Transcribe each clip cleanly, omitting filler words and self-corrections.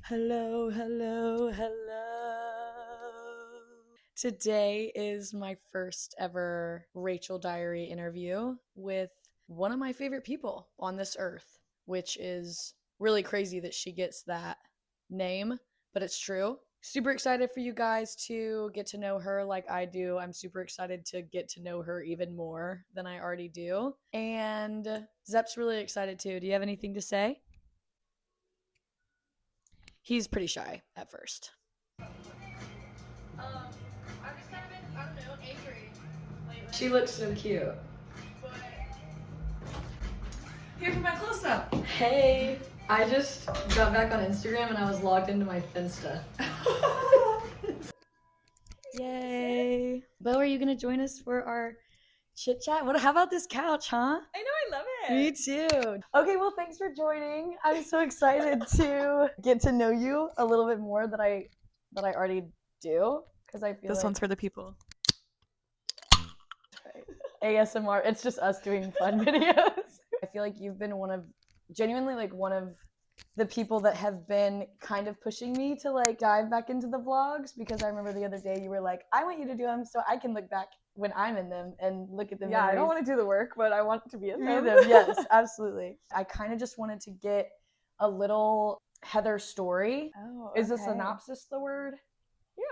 Hello, hello, hello. Today is my first ever Rachel Diary interview with one of my favorite people on this earth, which is really crazy that she gets that name, but it's true. Super excited for you guys to get to know her like I do. I'm super excited to get to know her even more than I already do. And Zep's really excited too. Do you have anything to say? He's pretty shy at first. I've just kind of been, I don't know, angry lately. She looks so cute. But Here for my close up. Hey, I just got back on Instagram and I was logged into my Finsta. Yay. Bo, are you going to join us for our chit chat? How about this couch, huh? I know, I love it. Me too. Okay, well, thanks for joining. I'm so excited to get to know you a little bit more than I already do, because I feel This like one's for the people. ASMR. It's just us doing fun videos. I feel like you've been genuinely one of the people that have been kind of pushing me to like dive back into the vlogs, because I remember the other day you were like, I want you to do them so I can look back when I'm in them and look at them. Yeah, I don't want to do the work, but I want to be in them. Yes, absolutely. I kind of just wanted to get a little Heather story. Oh, Is a okay. synopsis the word?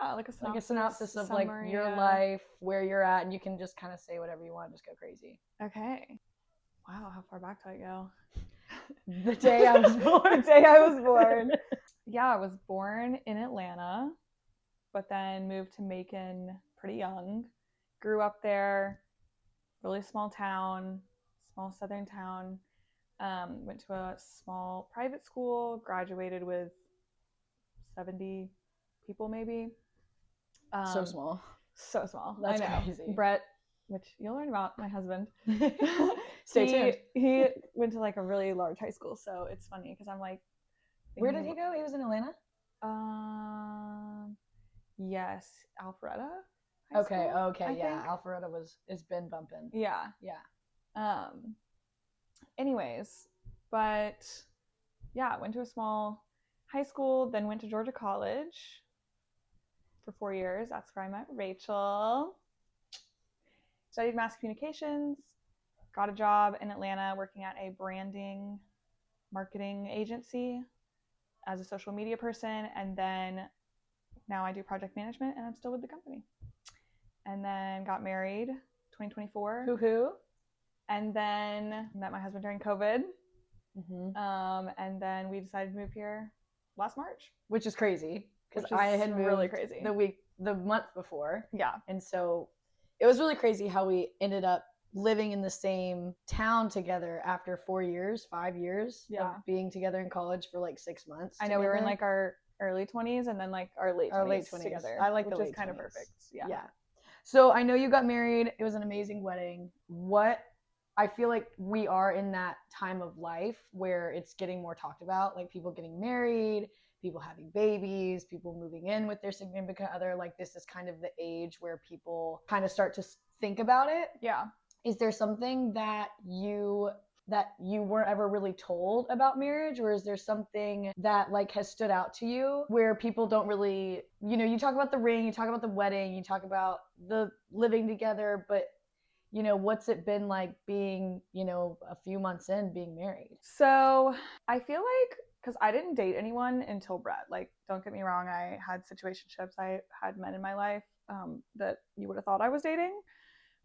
Yeah, like a synopsis of summary, like your life, where you're at, and you can just kind of say whatever you want, just go crazy. Okay. Wow, how far back do I go? The day I was born. Yeah, I was born in Atlanta, but then moved to Macon pretty young. Grew up there, really small town, small southern town. Went to a small private school, graduated with 70 people maybe. So small. So small. That's I know. crazy. Brett, which you'll learn about, my husband. Stay tuned. He went to like a really large high school, so it's funny because I'm like, where did he go? He was in Atlanta? Yes, Alpharetta. Okay, yeah. Alpharetta it's been bumping. Yeah. Anyways, but yeah, went to a small high school, then went to Georgia College for 4 years. That's where I met Rachel. Studied mass communications, got a job in Atlanta working at a branding marketing agency as a social media person, and then now I do project management and I'm still with the company. And then got married 2024. Hoo-hoo. And then met my husband during COVID. Mm-hmm. And then we decided to move here last March. Which is crazy, because I had moved really crazy the month before. Yeah. And so it was really crazy how we ended up living in the same town together after 5 years of being together in college for like 6 months. I know, we were in like our early 20s and then like our late 20s together. I like which the late is kind 20s. Of perfect. Yeah. So I know you got married. It was an amazing wedding. I feel like we are in that time of life where it's getting more talked about, like people getting married, people having babies, people moving in with their significant other. Like this is kind of the age where people kind of start to think about it. Yeah. Is there something that you weren't ever really told about marriage, or is there something that like has stood out to you where people don't really, you talk about the ring, you talk about the wedding, you talk about the living together, but what's it been like being, a few months in being married? So I feel like, because I didn't date anyone until Brett. Like, don't get me wrong, I had situationships, I had men in my life that you would have thought I was dating,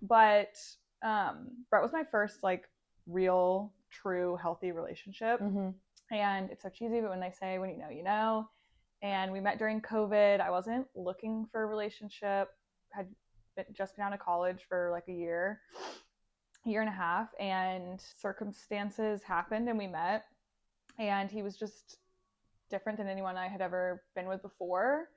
but Brett was my first like real, true, healthy relationship. Mm-hmm. And it's so cheesy, but when they say when you know, you know. And we met during COVID. I wasn't looking for a relationship. Had just been out of college for like a year and a half, and circumstances happened and we met, and he was just different than anyone I had ever been with before.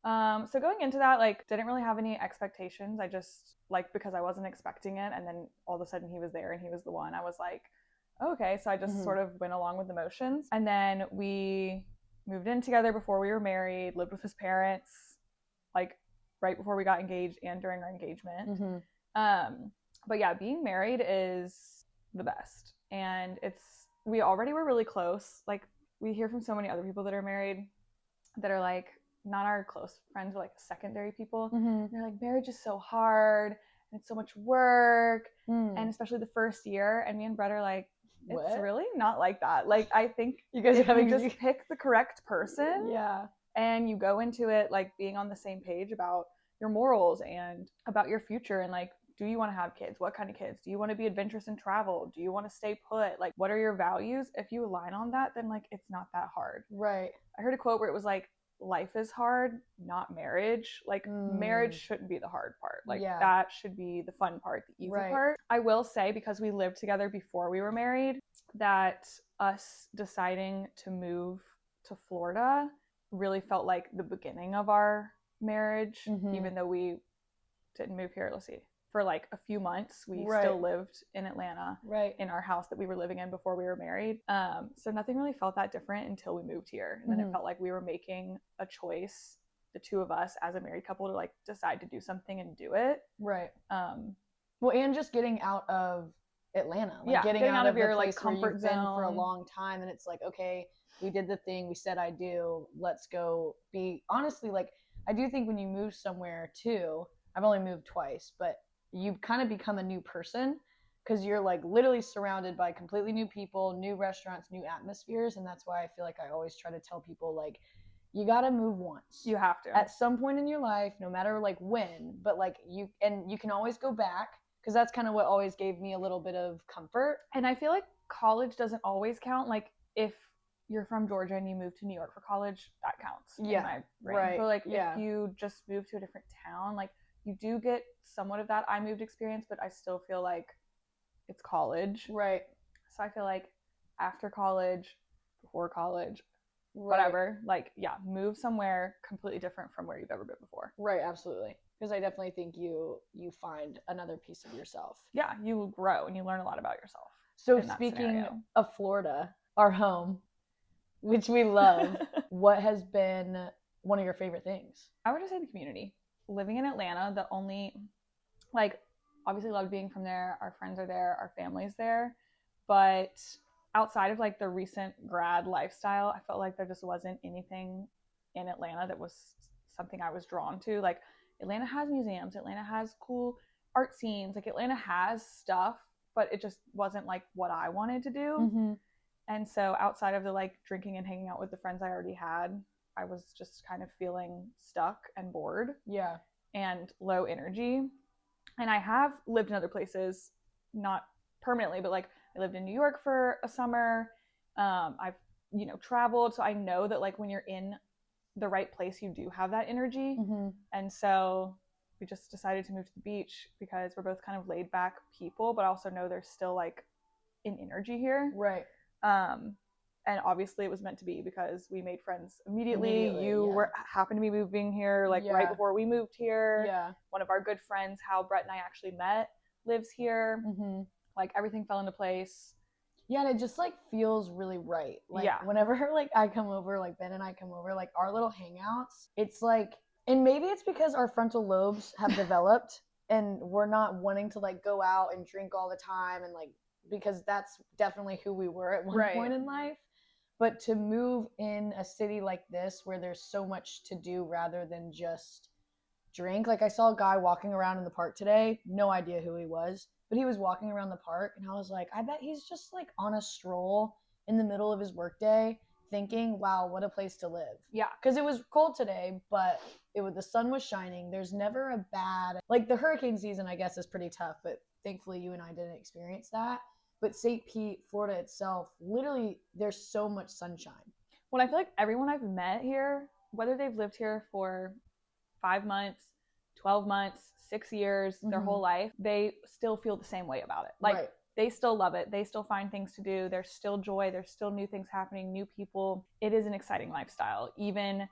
So going into that, like, didn't really have any expectations. I just, like, because I wasn't expecting it, and then all of a sudden he was there and he was the one, I was like, okay. So I just sort of went along with the motions. And then we moved in together before we were married, lived with his parents, like, right before we got engaged and during our engagement. But yeah, being married is the best. And we already were really close. Like, we hear from so many other people that are married that are like not our close friends, but like secondary people. Mm-hmm. They're like, marriage is so hard and it's so much work, and especially the first year. And me and Brett are like, it's What? really not like that. Like, I think You guys if having you just pick the correct person, yeah, and you go into it like being on the same page about your morals and about your future, and like, do you want to have kids? What kind of kids? Do you want to be adventurous and travel? Do you want to stay put? Like, what are your values? If you align on that, then like it's not that hard. right. I heard a quote where it was like, life is hard, not marriage. Like, marriage shouldn't be the hard part. Like, Yeah. that should be the fun part, the easy Right. part. I will say, because we lived together before we were married, that us deciding to move to Florida really felt like the beginning of our marriage, even though we didn't move here, let's see, for like a few months. We still lived in Atlanta, in our house that we were living in before we were married. So nothing really felt that different until we moved here. And then it felt like we were making a choice, the two of us as a married couple, to like decide to do something and do it. Right. Well, and just getting out of Atlanta, like getting out of your like comfort zone for a long time, and it's like, okay, we did the thing we said I do. Let's go be honestly, like, I do think when you move somewhere too, I've only moved twice, but you kind of become a new person because you're like literally surrounded by completely new people, new restaurants, new atmospheres. And that's why I feel like I always try to tell people, like, you got to move once. You have to. At some point in your life, no matter like when, but like you can always go back, because that's kind of what always gave me a little bit of comfort. And I feel like college doesn't always count. Like, if you're from Georgia and you move to New York for college, that counts. Yeah. In my brain. Right. But like, if you just move to a different town, like, you do get somewhat of that I moved experience, but I still feel like it's college. Right. So I feel like after college, before college, whatever, like, move somewhere completely different from where you've ever been before. Right, absolutely. Because I definitely think you find another piece of yourself. Yeah, you grow and you learn a lot about yourself. So speaking of Florida, our home, which we love, what has been one of your favorite things? I would just say the community. Living in Atlanta, the only, like, obviously loved being from there. Our friends are there, our family's there. But outside of like the recent grad lifestyle, I felt like there just wasn't anything in Atlanta that was something I was drawn to. Like, Atlanta has museums, Atlanta has cool art scenes, like Atlanta has stuff, but it just wasn't like what I wanted to do. And so outside of the like drinking and hanging out with the friends I already had, I was just kind of feeling stuck and bored. Yeah. And low energy. And I have lived in other places, not permanently, but like I lived in New York for a summer. I've, traveled. So I know that like when you're in the right place, you do have that energy. And so we just decided to move to the beach because we're both kind of laid back people, but also know there's still like an energy here. Right. And obviously it was meant to be because we made friends immediately. You happened to be moving here like right before we moved here. Yeah. One of our good friends, how Brett and I actually met, lives here. Like, everything fell into place. Yeah, and it just like feels really right. Like whenever like I come over, like Ben and I come over, like our little hangouts, it's like, and maybe it's because our frontal lobes have developed and we're not wanting to like go out and drink all the time, and like, because that's definitely who we were at one point in life. But to move in a city like this where there's so much to do rather than just drink. Like, I saw a guy walking around in the park today, no idea who he was, but he was walking around the park and I was like, I bet he's just like on a stroll in the middle of his workday thinking, wow, what a place to live. Yeah. Because it was cold today, but the sun was shining. There's never a bad, like the hurricane season, I guess, is pretty tough, but thankfully you and I didn't experience that. But St. Pete, Florida itself, literally, there's so much sunshine. Well, I feel like everyone I've met here, whether they've lived here for 5 months, 12 months, 6 years, their whole life, they still feel the same way about it. Like, they still love it. They still find things to do. There's still joy. There's still new things happening, new people. It is an exciting lifestyle, even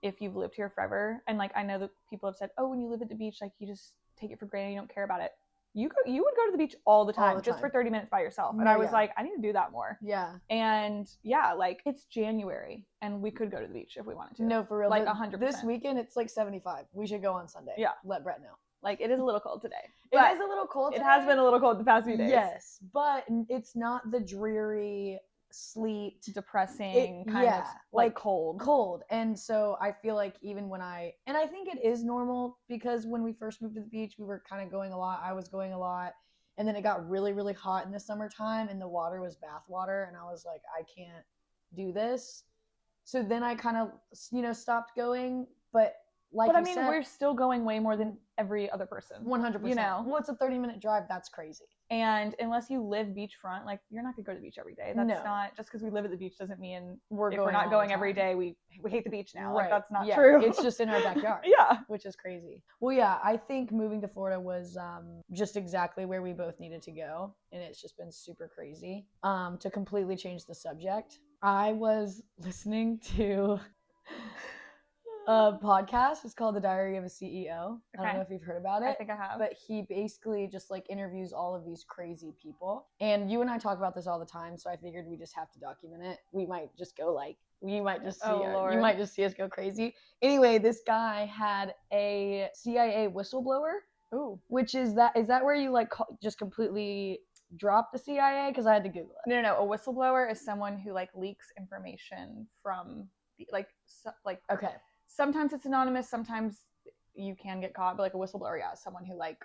if you've lived here forever. And like, I know that people have said, oh, when you live at the beach, like, you just take it for granted. You don't care about it. You would go to the beach all the time, just for 30 minutes by yourself. And I was like, I need to do that more. Yeah. And like, it's January and we could go to the beach if we wanted to. No, for real. Like 100%. This weekend, it's like 75. We should go on Sunday. Yeah. Let Brett know. Like, it is a little cold today. It is a little cold today. It has been a little cold the past few days. Yes, but it's not the dreary sleet, depressing, kind of like cold. And so I feel like even when and I think it is normal, because when we first moved to the beach, we were kind of going a lot. I was going a lot. And then it got really, really hot in the summertime, and the water was bath water. And I was like, I can't do this. So then I kind of, stopped going. But like But I you mean, said, we're still going way more than every other person. 100%. You know? Well, it's a 30-minute drive. That's crazy. And unless you live beachfront, like, you're not gonna go to the beach every day. That's No. not, just because we live at the beach doesn't mean if we're not going every day, we hate the beach now. Right. Like, that's not Yeah. true. It's just in our backyard. Yeah. Which is crazy. Well, yeah, I think moving to Florida was just exactly where we both needed to go. And it's just been super crazy. To completely change the subject, I was listening to a podcast. It's called The Diary of a CEO. I don't know if you've heard about it. I think I have. But he basically just like interviews all of these crazy people. And you and I talk about this all the time, so I figured we just have to document it. We might just go like, you might just see us go crazy. Anyway, this guy had a CIA whistleblower. Ooh. Which is that where you like just completely drop the CIA? Because I had to Google it. No. A whistleblower is someone who like leaks information from okay. Sometimes it's anonymous, sometimes you can get caught, but like a whistleblower, yeah, is someone who like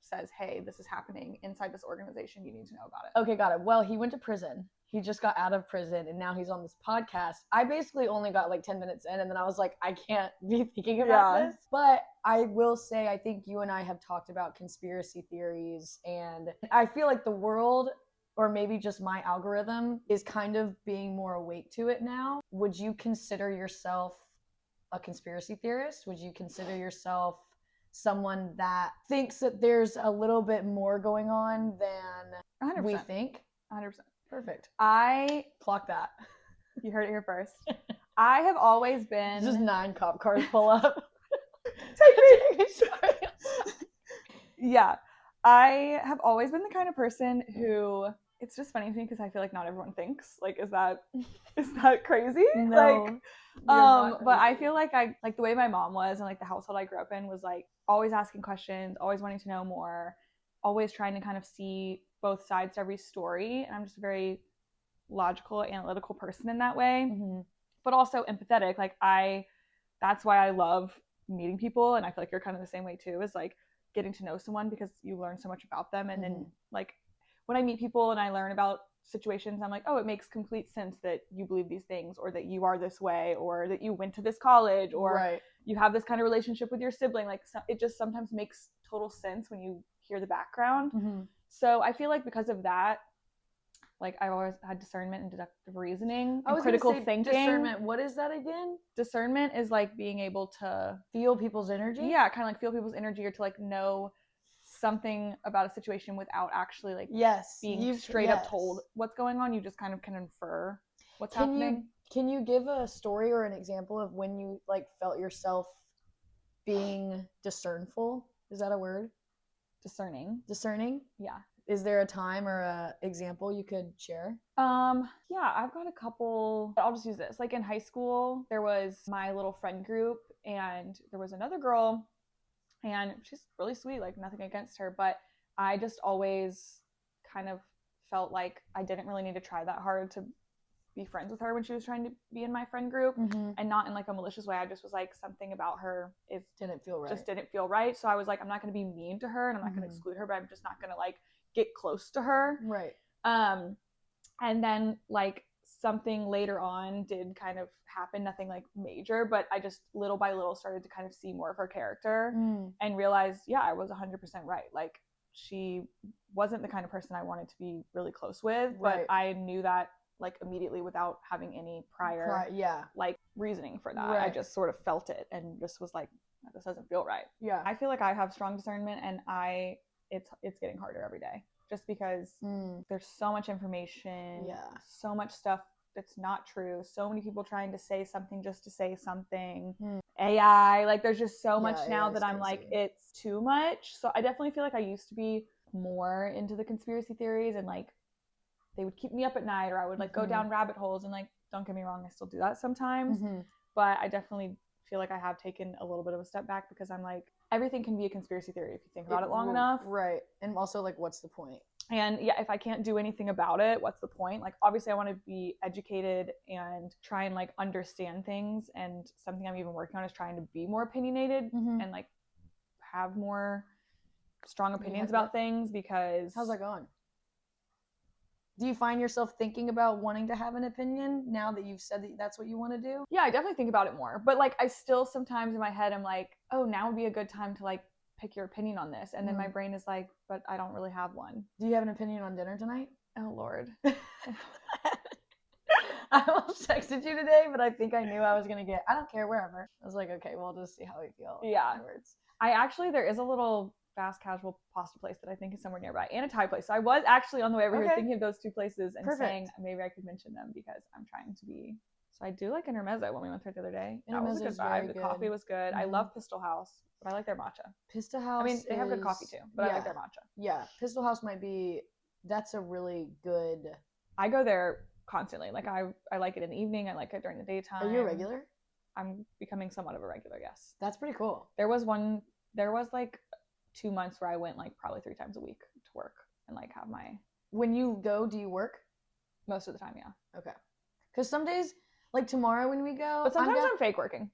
says, hey, this is happening inside this organization, you need to know about it. Okay, got it. Well, he went to prison. He just got out of prison, and now he's on this podcast. I basically only got like 10 minutes in, and then I was like, I can't be thinking about this. But I will say, I think you and I have talked about conspiracy theories, and I feel like the world, or maybe just my algorithm, is kind of being more awake to it now. Would you consider yourself a conspiracy theorist? Would you consider yourself someone that thinks that there's a little bit more going on than 100%. we think? 100%. Perfect. I clock that. You heard it here first. I have always been just 9 cop cars pull up. Take me. Sorry. Yeah. I have always been the kind of person who, it's just funny to me because I feel like not everyone thinks. Like, is that crazy? No. But I feel like I like the way my mom was, and like the household I grew up in was like always asking questions, always wanting to know more, always trying to kind of see both sides to every story. And I'm just a very logical, analytical person in that way, but also empathetic. Like that's why I love meeting people, and I feel like you're kind of the same way too, is like getting to know someone because you learn so much about them. And then like when I meet people and I learn about situations, I'm like, oh, it makes complete sense that you believe these things, or that you are this way, or that you went to this college, or you have this kind of relationship with your sibling. Like it just sometimes makes total sense when you hear the background. So I feel like because of that, like I've always had discernment and deductive reasoning and critical thinking. Discernment, what is that again? Discernment is like being able to feel people's energy. Yeah, kind of like feel people's energy, or to like know something about a situation without actually like being straight up told what's going on. You just kind of can infer what's happening. Can you give a story or an example of when you like felt yourself being discernful? Is that a word? Discerning? Yeah. Is there a time or a example you could share? Yeah, I've got a couple. I'll just use this. Like in high school, there was my little friend group, and there was another girl, and she's really sweet, like nothing against her, but I just always kind of felt like I didn't really need to try that hard to be friends with her when she was trying to be in my friend group, and not in like a malicious way. I just was like, something about her didn't feel right. So I was like, I'm not going to be mean to her, and I'm not going to exclude her, but I'm just not going to like get close to her. Right. And then like something later on did kind of happen, nothing like major, but I just little by little started to kind of see more of her character and realized, yeah, I was 100% right. Like she wasn't the kind of person I wanted to be really close with, but I knew that like immediately without having any prior like reasoning for that. I just sort of felt it and just was like, this doesn't feel right. Yeah. I feel like I have strong discernment, and it's getting harder every day, just because there's so much information, so much stuff that's not true, so many people trying to say something just to say something, AI, like there's just so much now that I'm like, it's too much. So I definitely feel like I used to be more into the conspiracy theories, and like they would keep me up at night, or I would like go down rabbit holes, and like, don't get me wrong, I still do that sometimes, but I definitely feel like I have taken a little bit of a step back, because I'm like, everything can be a conspiracy theory if you think about it long enough. Right. And also like, what's the point? And yeah, if I can't do anything about it, what's the point? Like, obviously I want to be educated and try and like understand things. And something I'm even working on is trying to be more opinionated and like have more strong opinions about things. Because how's that going? Do you find yourself thinking about wanting to have an opinion now that you've said that that's what you want to do? Yeah, I definitely think about it more. But like, I still sometimes in my head, I'm like, oh, now would be a good time to like pick your opinion on this. And then my brain is like, but I don't really have one. Do you have an opinion on dinner tonight? Oh, Lord. I almost texted you today, but I think I knew I was going to get, I don't care, wherever. I was like, okay, we'll just see how we feel afterwards. There is a little fast casual pasta place that I think is somewhere nearby, and a Thai place. So I was actually on the way over here thinking of those two places and saying maybe I could mention them because I'm trying to be. So I do like Intermezzo when we went there the other day. That was a good vibe. The coffee was good. I love Pistol House, but I like their matcha. Pistol House. I mean, they have good coffee too, but I like their matcha. Yeah, Pistol House might be. That's a really good. I go there constantly. Like I like it in the evening. I like it during the daytime. Are you a regular? I'm becoming somewhat of a regular. Yes. That's pretty cool. There was like 2 months where I went like probably 3 times a week to work and like have my. When you go, do you work? Most of the time, yeah. Okay. Because some days, like tomorrow when we go, but sometimes I'm fake working.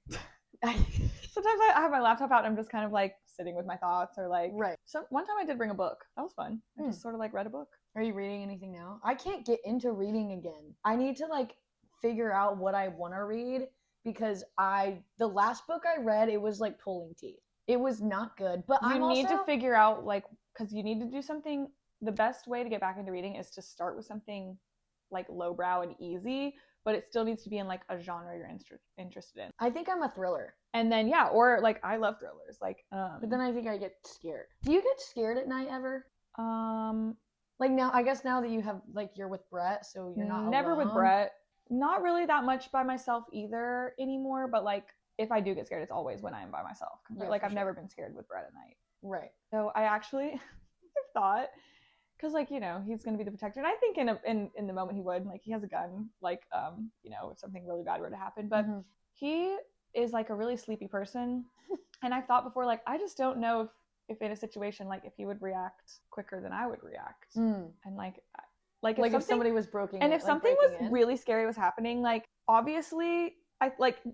Sometimes I have my laptop out and I'm just kind of like sitting with my thoughts or like. Right. So one time I did bring a book. That was fun. I just sort of like read a book. Are you reading anything now? I can't get into reading again. I need to like figure out what I want to read because the last book I read, it was like pulling teeth. It was not good, but you need to figure out like, because you need to do something. The best way to get back into reading is to start with something like lowbrow and easy, but it still needs to be in like a genre you're interested in. I think I'm a thriller. And then or like I love thrillers. Like but then I think I get scared. Do you get scared at night ever? Like now, I guess now that you have like you're with Brett, so you're not never alone. With Brett. Not really that much by myself either anymore, but like if I do get scared, it's always when I am by myself. Yeah, like I've never been scared with Brett at night. Right. So I actually thought, because like he's gonna be the protector, and I think in the moment he would, like he has a gun, like if something really bad were to happen, but he is like a really sleepy person, and I thought before, like I just don't know if in a situation like if he would react quicker than I would react, and like if somebody was broken, and if something was really scary was happening, like obviously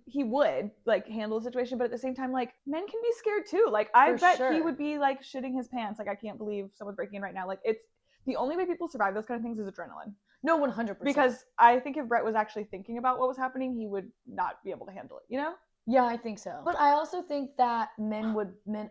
he would like handle the situation, but at the same time, like men can be scared too. Like I bet he would be like shitting his pants. Like I can't believe someone's breaking in right now. Like it's the only way people survive those kind of things is adrenaline. No, 100%. Because I think if Brett was actually thinking about what was happening, he would not be able to handle it. Yeah, I think so. But I also think that men.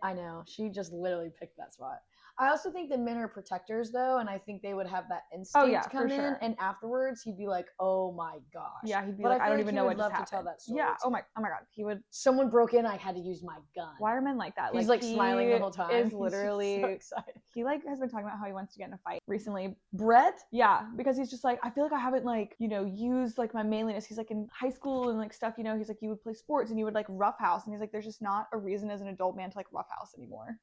I know she just literally picked that spot. I also think that men are protectors, though, and I think they would have that instinct come in, and afterwards he'd be like, "Oh my gosh!" Yeah, he'd be like, "I don't even know what just happened." To tell that story. Yeah. Oh my God. He would. Someone broke in. I had to use my gun. Why are men like that? He's like smiling the whole time. Is literally so excited. He like has been talking about how he wants to get in a fight recently. Brett? Yeah, because he's just like, I feel like I haven't like used like my manliness. He's like in high school and like stuff. He's like, you would play sports and you would like roughhouse, and he's like, there's just not a reason as an adult man to like roughhouse anymore.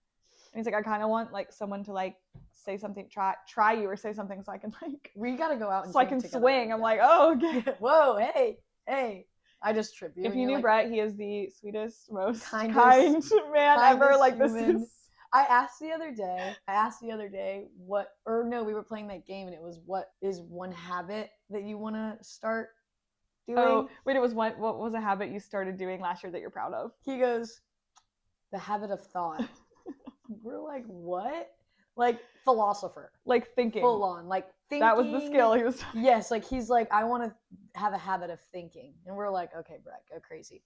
And he's like, I kind of want like someone to like say something, try you or say something so I can like. We gotta go out and so I can swing. I'm like, oh, okay. Whoa, hey. I just tripped you. If you knew Brett, he is the sweetest, most kind man ever. Like this is. I asked the other day we were playing that game and it was what is one habit that you want to start doing? Oh, wait, what was a habit you started doing last year that you're proud of? He goes, the habit of thought. We're like, what? Like philosopher. Like thinking. Full on. Like thinking. That was the skill he was. Yes, like he's like, I want to have a habit of thinking. And we're like, okay, Brett, go crazy.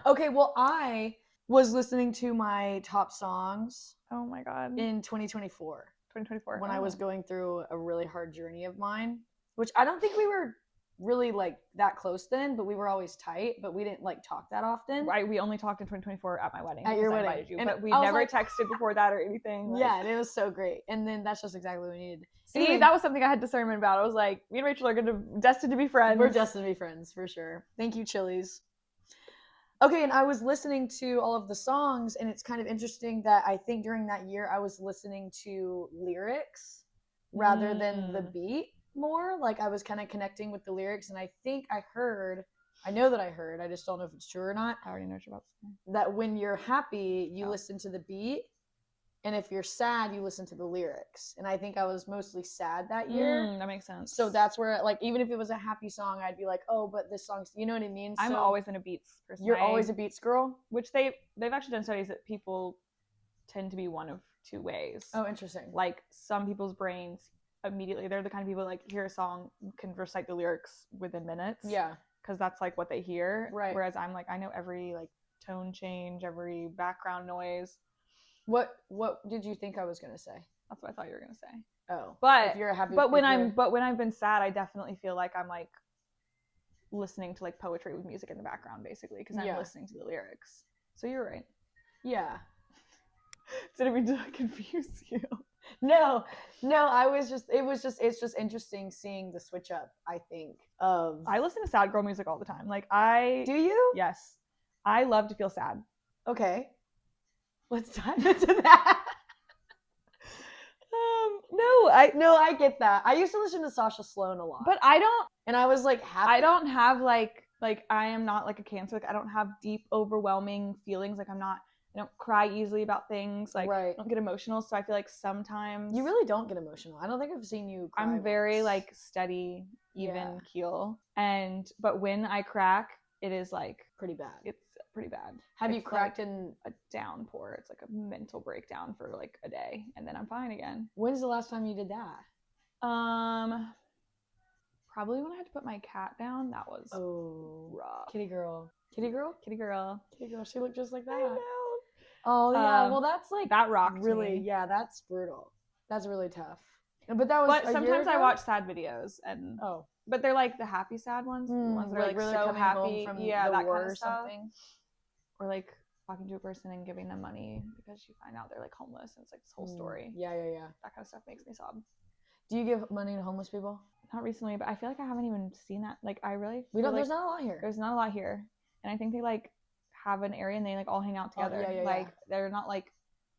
Okay, well, I was listening to my top songs. Oh my God. In 2024. 2024. When I was going through a really hard journey of mine, which I don't think we were really like that close then, but we were always tight, but we didn't like talk that often. Right, we only talked in 2024 at my wedding. At your wedding. I invited you, but we never like, texted before that or anything. Like, yeah, and it was so great. And then that's just exactly what we needed. See, anyway, that was something I had discernment about. I was like, me and Rachel are destined to be friends. We're destined to be friends, for sure. Thank you, Chili's. Okay, and I was listening to all of the songs, and it's kind of interesting that I think during that year I was listening to lyrics rather than the beat more. Like I was kind of connecting with the lyrics, and I know that I heard, I just don't know if it's true or not. I already know what you're about to say. That when you're happy, you listen to the beat, And if you're sad, you listen to the lyrics. And I think I was mostly sad that year. That makes sense. So that's where, like, even if it was a happy song, I'd be like, oh, but this song's, you know what I mean? I'm always in a Beats person. You're always a Beats girl? Which they've actually done studies that people tend to be one of two ways. Oh, interesting. Like, some people's brains immediately, they're the kind of people like hear a song, can recite the lyrics within minutes. Yeah. Because that's like what they hear. Right. Whereas I'm like, I know every like tone change, every background noise. What did you think I was gonna say? That's what I thought you were gonna say. Oh, but if you're a happy, but when I've been sad, I definitely feel like I'm like listening to like poetry with music in the background, basically, because I'm listening to the lyrics. So you're right. Yeah. Did mean to confuse you? No. It's just interesting seeing the switch up. I think I listen to sad girl music all the time. Like do you? Yes, I love to feel sad. Okay. Let's dive into that. No, I get that. I used to listen to Sasha Sloan a lot, but I don't. And I was like happy. I don't have like I am not like a Cancer. Like I don't have deep, overwhelming feelings. Like I don't cry easily about things. Like I don't get emotional. So I feel like sometimes you really don't get emotional. I don't think I've seen you cry. I'm very like steady, even keel. But when I crack, it is like pretty bad. It's pretty bad. Have you cracked like in a downpour? It's like a mental breakdown for like a day, and then I'm fine again. When's the last time you did that? Probably when I had to put my cat down. That was rough. Kitty girl. She looked just like that. I know. Oh yeah. Well, that's like that rocked really. me. Yeah, that's brutal. That's really tough. But that was. But sometimes I watch sad videos and. But they're like the happy sad ones, the ones that are like really so happy, from that kind of stuff. Something. Or like talking to a person and giving them money because you find out they're like homeless, and it's like this whole story. Yeah. That kind of stuff makes me sob. Do you give money to homeless people? Not recently, but I feel like I haven't even seen that. Like I really. There's not a lot here. There's not a lot here, and I think they like have an area and they like all hang out together. They're not like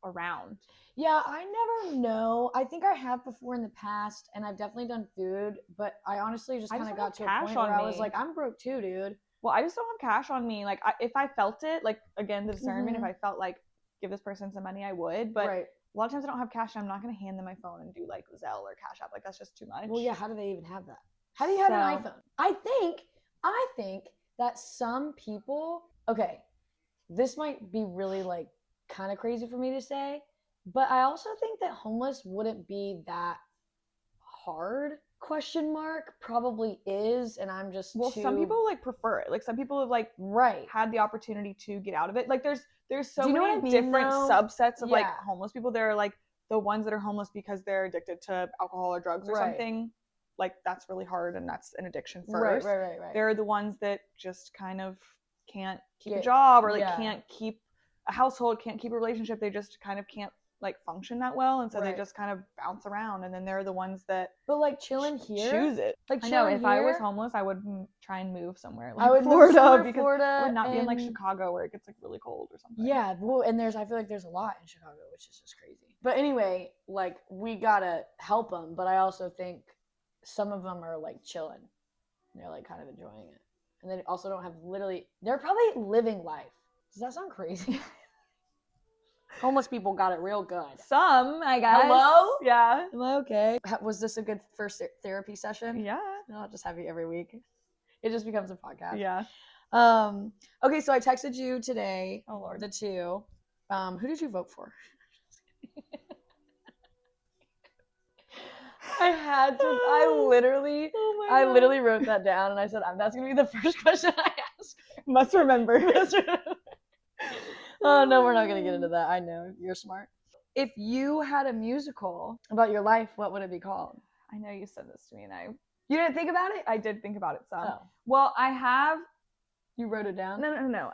around. Yeah, I never know. I think I have before in the past, and I've definitely done food, but I honestly just kind of got to a point where I was like, I'm broke too, dude. Well, I just don't have cash on me. Like, if I felt it, like, again, the discernment, if I felt like give this person some money, I would. But a lot of times I don't have cash, and I'm not going to hand them my phone and do, like, Zelle or Cash App. Like, that's just too much. Well, yeah, how do they even have that? How do you have an iPhone? I think that some people, okay, this might be really, like, kind of crazy for me to say, but I also think that homeless wouldn't be that hard. Question mark probably is, and I'm just some people like prefer it. Like some people have like had the opportunity to get out of it. Like there's so many different subsets of like homeless people. There are like the ones that are homeless because they're addicted to alcohol or drugs or something. Like that's really hard, and that's an addiction first. Right. There are the ones that just kind of can't keep a job or like can't keep a household, can't keep a relationship. They just kind of can't like function that well, and so they just kind of bounce around. And then there are the ones that like chilling here, choose it. Like I know if I was homeless, I would try and move somewhere. Like I would Florida, move because Florida, I would not be in like Chicago where it gets like really cold or something. Yeah, well, and I feel like there's a lot in Chicago, which is just crazy. But anyway, like we gotta help them, but I also think some of them are like chilling. They're like kind of enjoying it, and they also don't have they're probably living life. Does that sound crazy? Homeless people got it real good. Some, I guess. Hello? Yeah. Hello, okay. Was this a good first therapy session? Yeah. I'll just have you every week. It just becomes a podcast. Yeah. Okay, so I texted you today. Oh, Lord. The two. Who did you vote for? I literally wrote that down, and I said, that's going to be the first question I ask her. Must remember. Oh, no, we're not going to get into that. I know. You're smart. If you had a musical about your life, what would it be called? I know you said this to me, and You didn't think about it? I did think about it some. Oh. Well, I have... You wrote it down? No.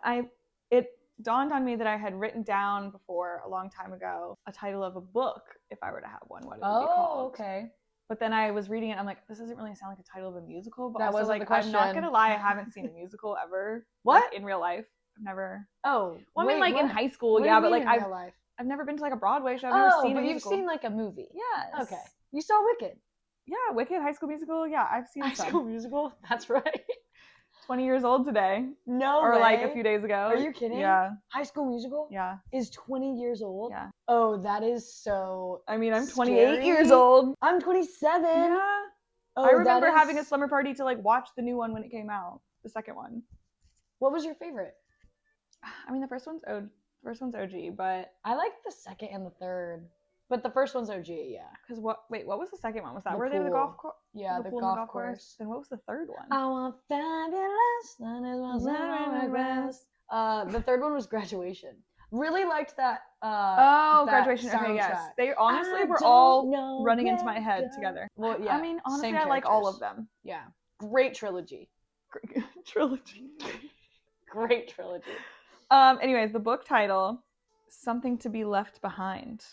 It dawned on me that I had written down before, a long time ago, a title of a book, if I were to have one, what it would be called. Oh, okay. But then I was reading it, I'm like, this doesn't really sound like a title of a musical, but that also, like, I'm not going to lie, I haven't seen a musical ever. What? Like, in real life. I've never. Oh. Well, I mean, like, in high school, yeah, but, like, I've never been to, like, a Broadway show. I've never seen a musical. You've seen, like, a movie. Yes. Okay. You saw Wicked. Yeah, Wicked, High School Musical. Yeah, I've seen High School Musical? That's right. 20 years old today. No or way. like a few days ago. Are you kidding? Yeah. High School Musical? Yeah. Is 20 years old? Yeah. Oh, that is so I mean, I'm scary. 28 years old. I'm 27. Yeah. Oh, I remember having a slumber party to like watch the new one when it came out. The second one. What was your favorite? I mean, the first one's OG, but I liked the second and the third. But the first one's OG, yeah. Because what was the second one? Was that The where they had the golf pool. course? Yeah, the golf course. Then what was the third one? I want fabulous, that is my regrets. The third one was Graduation. Really liked that. Graduation. Okay, yes. They honestly were all running into my head together. Well, yeah. I mean, honestly, I like all of them. Yeah. Great trilogy. Trilogy. Great trilogy. Anyways, the book title, Something to Be Left Behind.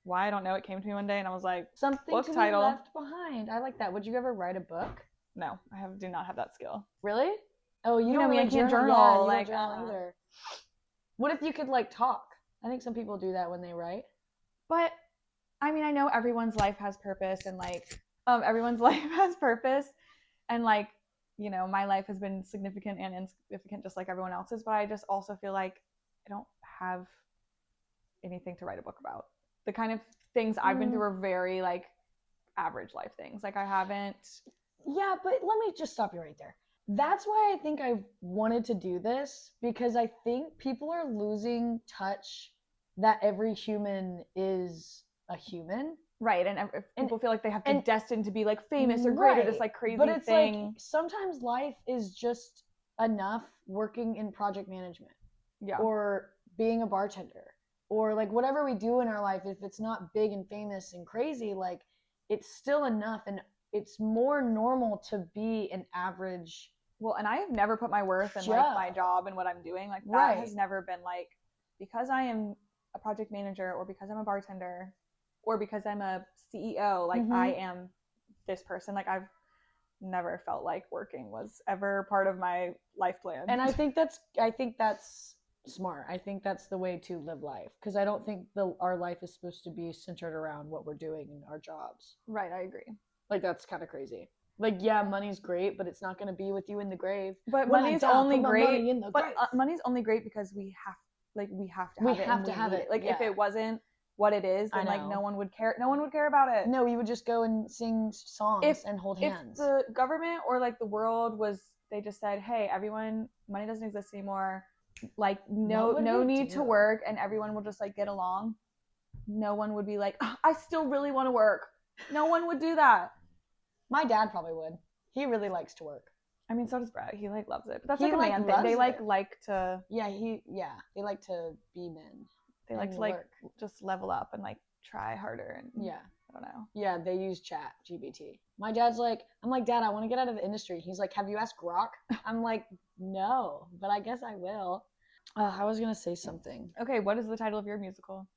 Why, I don't know. It came to me one day and I was like, Something book to title. Be Left Behind. I like that. Would you ever write a book? No, I do not have that skill. Really? Oh, you don't know me, really I can't journal. Yeah, you like, don't journal either. What if you could like talk? I think some people do that when they write. But I mean, I know everyone's life has purpose, and like everyone's life has purpose, and like, you know, my life has been significant and insignificant just like everyone else's, but I just also feel like I don't have anything to write a book about. The kind of things I've been through are very like average life things. Like I haven't. Yeah, but let me just stop you right there. That's why I think I wanted to do this, because I think people are losing touch that every human is a human. Right, and people feel like they have to be destined to be like famous or great or this like crazy thing. But it's like sometimes life is just enough working in project management. Yeah. Or being a bartender. Or like whatever we do in our life, if it's not big and famous and crazy, like it's still enough, and it's more normal to be an average. Well, and I have never put my worth in like my job and what I'm doing. Like that has never been like, because I am a project manager or because I'm a bartender or because I'm a CEO, like I am this person. Like I've never felt like working was ever part of my life plan. And I think that's smart. I think that's the way to live life, because I don't think our life is supposed to be centered around what we're doing in our jobs. Right, I agree. Like that's kind of crazy. Like, yeah, money's great, but it's not going to be with you in the grave. But money's only great. Money's only great because we have to have it. We have to have it. Like if it wasn't what it is, then like no one would care. No one would care about it. No, you would just go and sing songs and hold hands. If the government or like the world they just said, hey, everyone, money doesn't exist anymore. Like no need to work, and everyone will just like get along. No one would be like, oh, I still really want to work. No one would do that. My dad probably would. He really likes to work. I mean, so does Brad. He like loves it. But that's like a man thing. They like to. Yeah, they like to be men. They like to like just level up and like try harder and I don't know. Yeah, they use Chat GPT. My dad's like, I'm like, Dad, I want to get out of the industry. He's like, have you asked Grok? I'm like, no, but I guess I will. I was gonna say something. Okay, what is the title of your musical?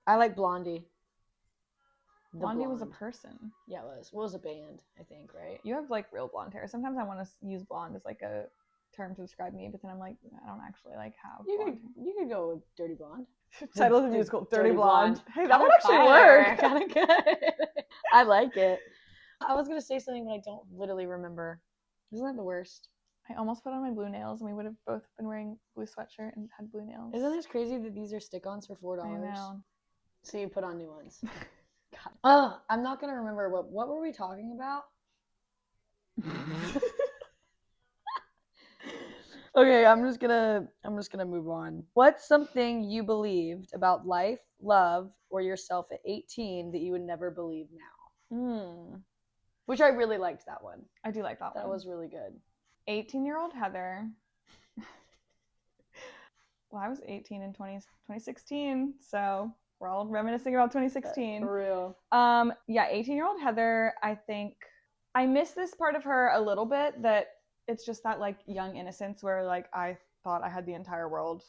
I like Blondie. Blondie was a person. Yeah, it was. Well, it was a band, I think, right? You have like real blonde hair. Sometimes I want to use blonde as like a term to describe me, but then I'm like, I don't actually like have. You could go with Dirty Blonde. Title of the musical, Dirty Blonde. Hey, that would actually work. Kind of good. I like it. I was gonna say something, but I don't literally remember. Isn't that the worst? I almost put on my blue nails, and we would have both been wearing blue sweatshirt and had blue nails. Isn't this crazy that these are stick-ons for $4? I know. So you put on new ones. God. Oh, I'm not gonna remember what were we talking about? Okay, I'm just gonna move on. What's something you believed about life, love, or yourself at 18 that you would never believe now? Which I really liked that one. I do like that one. That was really good. 18-year-old Heather. Well, I was 18 in 2016, so we're all reminiscing about 2016. For real. Yeah, 18-year-old Heather, I think I miss this part of her a little bit, that it's just that like young innocence where like I thought I had the entire world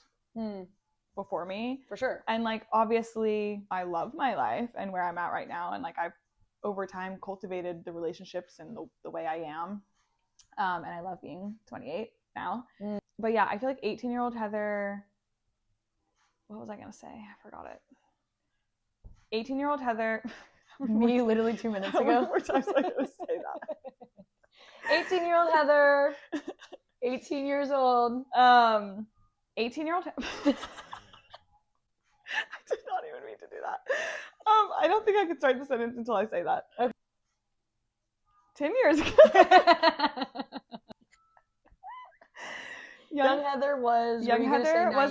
before me. For sure. And like obviously I love my life and where I'm at right now, and like I've over time cultivated the relationships and the way I am. And I love being 28 now. But yeah, I feel like 18-year-old Heather, what was I going to say? I forgot it. 18-year-old Heather. Me literally 2 minutes ago. How many more times am I going to say that? 18-year-old Heather, 18 years old. 18-year-old. I did not even mean to do that. I don't think I could start the sentence until I say that. Okay. 10 years ago. Young Heather was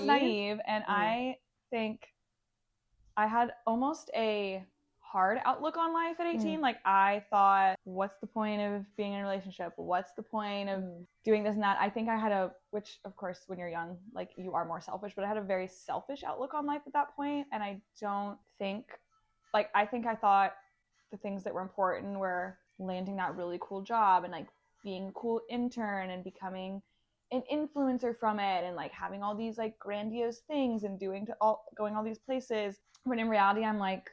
naive, and I think I had almost a hard outlook on life at 18. Like, I thought, what's the point of being in a relationship? What's the point of doing this and that? I think I had which of course when you're young, like, you are more selfish, but I had a very selfish outlook on life at that point. And I don't think, like, I think I thought the things that were important were landing that really cool job and like being a cool intern and becoming an influencer from it and like having all these like grandiose things and going all these places. When in reality, I'm like,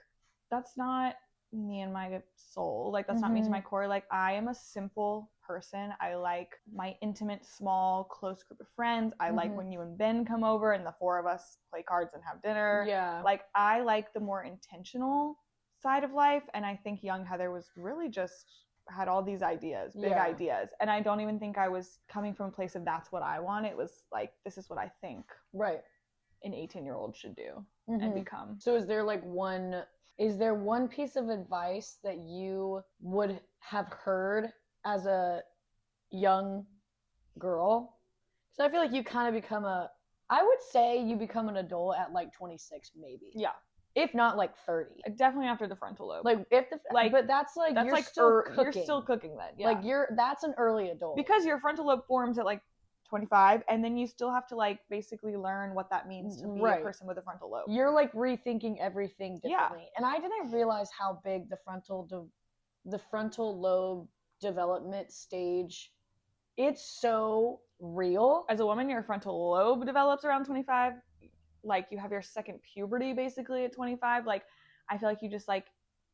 that's not me and my soul. Like, that's not me to my core. Like, I am a simple person. I like my intimate, small, close group of friends. I like when you and Ben come over and the four of us play cards and have dinner. Yeah. Like, I like the more intentional side of life. And I think young Heather was really just had all these ideas, big ideas. And I don't even think I was coming from a place of that's what I want. It was like, this is what I think an 18-year-old should do and become. So is there one piece of advice that you would have heard as a young girl? Because I feel like you kind of I would say you become an adult at like 26 maybe. Yeah. If not like 30. Definitely after the frontal lobe. Like but that's you're still cooking. You're still cooking then. Yeah. Like that's an early adult. Because your frontal lobe forms at like 25, and then you still have to like basically learn what that means to be a person with a frontal lobe. You're like rethinking everything differently. Yeah. And I didn't realize how big the frontal lobe development stage, it's so real. As a woman, your frontal lobe develops around 25. Like, you have your second puberty basically at 25. Like, I feel like you just like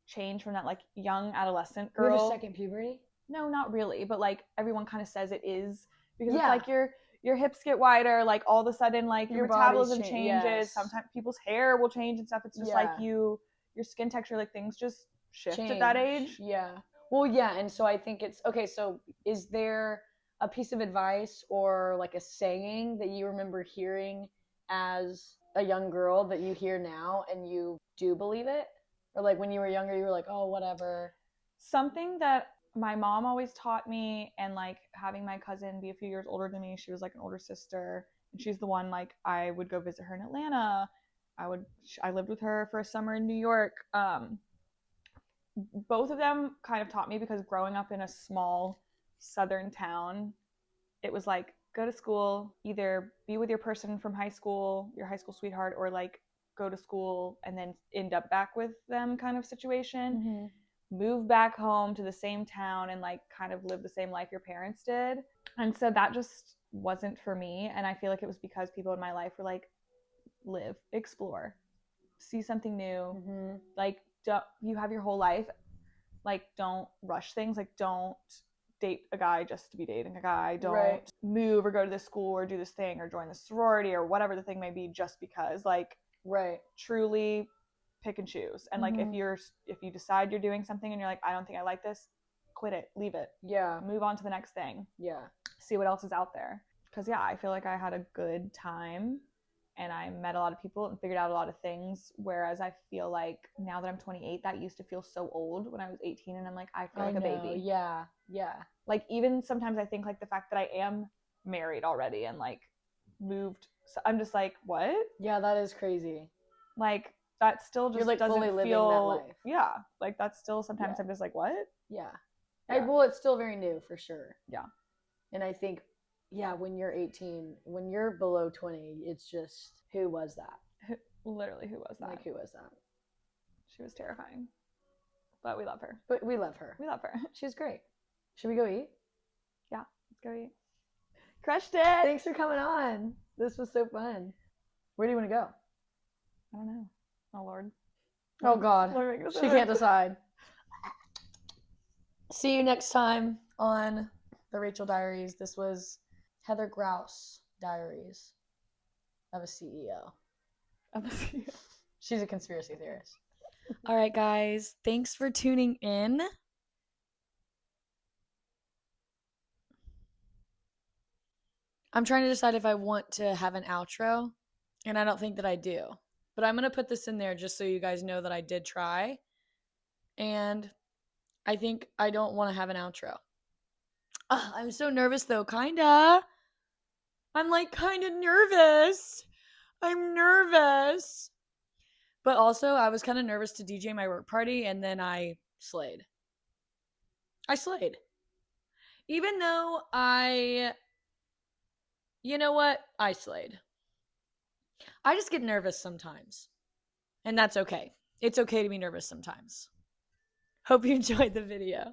change from that like young adolescent girl. You have a second puberty? No, not really, but like everyone kind of says it is, because it's like your hips get wider, like all of a sudden like your metabolism changes. Yes. Sometimes people's hair will change and stuff. It's just like your skin texture, like things just shift at that age. Yeah. Well, yeah, and so I think it's okay. So is there a piece of advice or like a saying that you remember hearing as a young girl that you hear now and you do believe it? Or like when you were younger, you were like, oh, whatever. Something that my mom always taught me, and like having my cousin be a few years older than me, she was like an older sister, and she's the one, like, I would go visit her in Atlanta. I lived with her for a summer in New York. Both of them kind of taught me, because growing up in a small southern town, it was like, go to school, either be with your person from high school, your high school sweetheart, or like go to school and then end up back with them kind of situation. Move back home to the same town and like kind of live the same life your parents did. And so that just wasn't for me. And I feel like it was because people in my life were like, live, explore, see something new. Like, you have your whole life. Like, don't rush things. Like, don't date a guy just to be dating a guy. Don't move or go to this school or do this thing or join the sorority or whatever the thing may be just because. Like, truly pick and choose. And like, if you decide you're doing something and you're like, I don't think I like this, quit it, leave it. Yeah. Move on to the next thing. Yeah. See what else is out there. Because I feel like I had a good time and I met a lot of people and figured out a lot of things. Whereas I feel like now that I'm 28, that used to feel so old when I was 18, and I'm like, I feel like a baby. Yeah. Yeah. Like, even sometimes I think like the fact that I am married already and like moved, so I'm just like, what? Yeah, that is crazy. Like, that still just like doesn't fully living feel that life. Yeah, like that's still sometimes I'm just like, what? Yeah. Well, it's still very new for sure. Yeah. And I think, when you're 18, when you're below 20, it's just, who was that? Literally, who was that? Like, who was that? She was terrifying, but we love her. We love her. She's great. Should we go eat? Yeah, let's go eat. Crushed it. Thanks for coming on. This was so fun. Where do you want to go? I don't know. Oh, Lord. Oh, God. She can't decide. See you next time on the Rachel Diaries. This was Heather Grauss Diaries of a CEO. She's a conspiracy theorist. All right, guys. Thanks for tuning in. I'm trying to decide if I want to have an outro, and I don't think that I do. But I'm going to put this in there just so you guys know that I did try. And I think I don't want to have an outro. Ugh, I'm so nervous though, kinda. I'm like kinda nervous. I'm nervous. But also, I was kind of nervous to DJ my work party, and then I slayed. I slayed. Even though you know what? I slayed. I just get nervous sometimes, and that's okay. It's okay to be nervous sometimes. Hope you enjoyed the video.